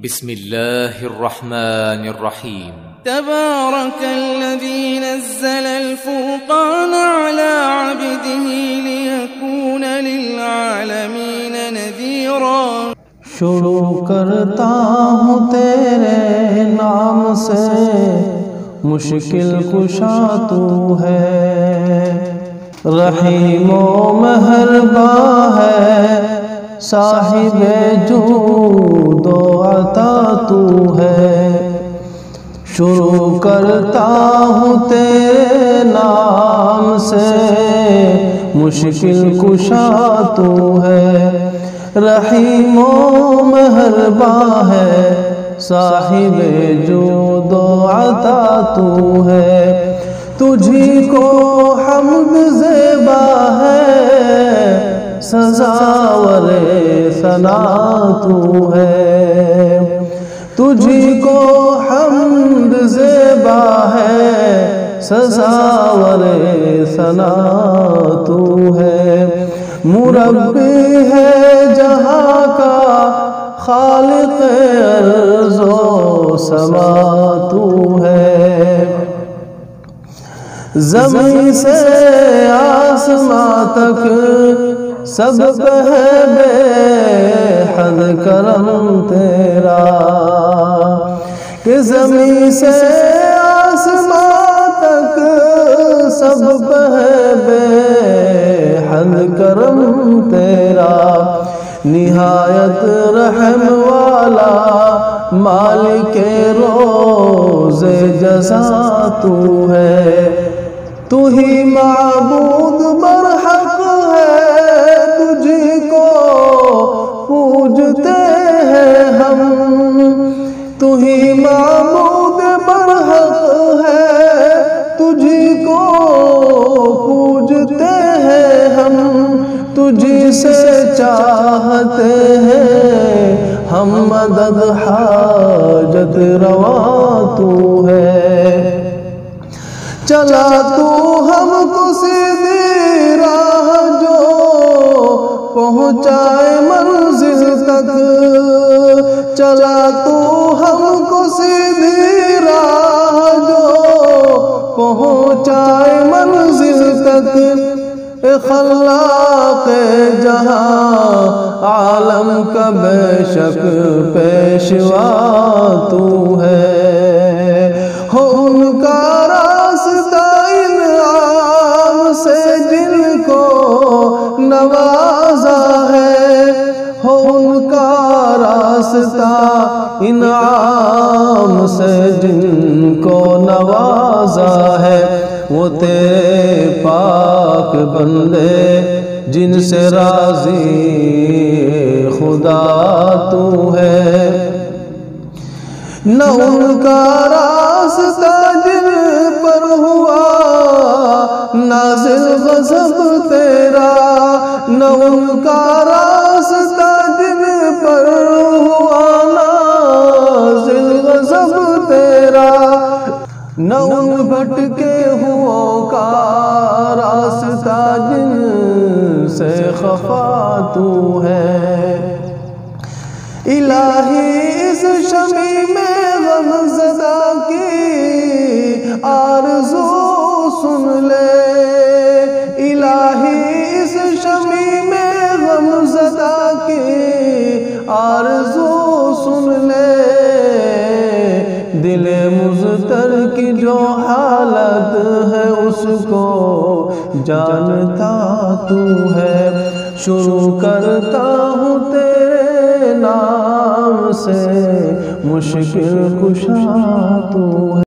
بسم الله الرحمن الرحيم. تبارك الذي نزل الفرقان على عبده ليكون للعالمين نذيرا. شروع کرتا ہوں تیرے نام سے، مشکل کشا تو ہے، رحیم و مہرباں ہے، صاحب جود و عطا تو ہے. شروع کرتا ہوں تیرے نام سے، مشکل کشا تو ہے، رحیم و مہرباں ہے، صاحب جود و عطا تو ہے. تجھی کو حمد زیبا ہے، سزاور ثنا تو ہے. تجھی کو حمد زیبا ہے، سزاور ثنا تو ہے. مربی ہے جہاں کا، خالق ارض و سما تو ہے. زمین سے آسماں تک سب پہ ہے بے حد کرم تیرا، کہ زمین سے آسماں تک سب پہ ہے بے حد کرم تیرا. نہایت رحم والا مالک روز جزا تو ہے. تو ہی معبود برحق ہے، تجھی کو پوجتے ہیں ہم. تو ہی معبود برحق ہے، تجھی کو پوجتے ہیں ہم. تجھی سے چاہتے ہیں ہم، مدد حاجت روا تو ہے. چلا تو ہم کو سیدھی راہ جو پہنچائے منزل تک. چلا تو ہم کو سیدھی راہ جو پہنچائے منزل تک. خلاق جہاں عالم کا بے شک پیشوا تو ہے. ہو ان کا راستہ انعام سے جن کو نوازا ہے، ہو ان کا راستہ انعام سے جن کو نوازا ہے. وہ تیرے پاک بندے جن سے راضی خدا تو ہے. نہ ان کا راستہ جن پر ہوا نازل غضب تیرا، نہ ان کا راستہ جن پر ہوا نازل غضب تیرا. نہ ان بھٹکے ہوں کا راستہ جن سے خفا تو ہے. الہی اس شمع میں غم زدہ کی آرزو سن لے. الہی اس شمع میں غم زدہ کی آرزو سن لے. دل مضطر کی جو حالت ہے اس کو جانتا تو ہے. شروع کرتا ہوں تیرے نام سے، مشکل کشا تو ہے.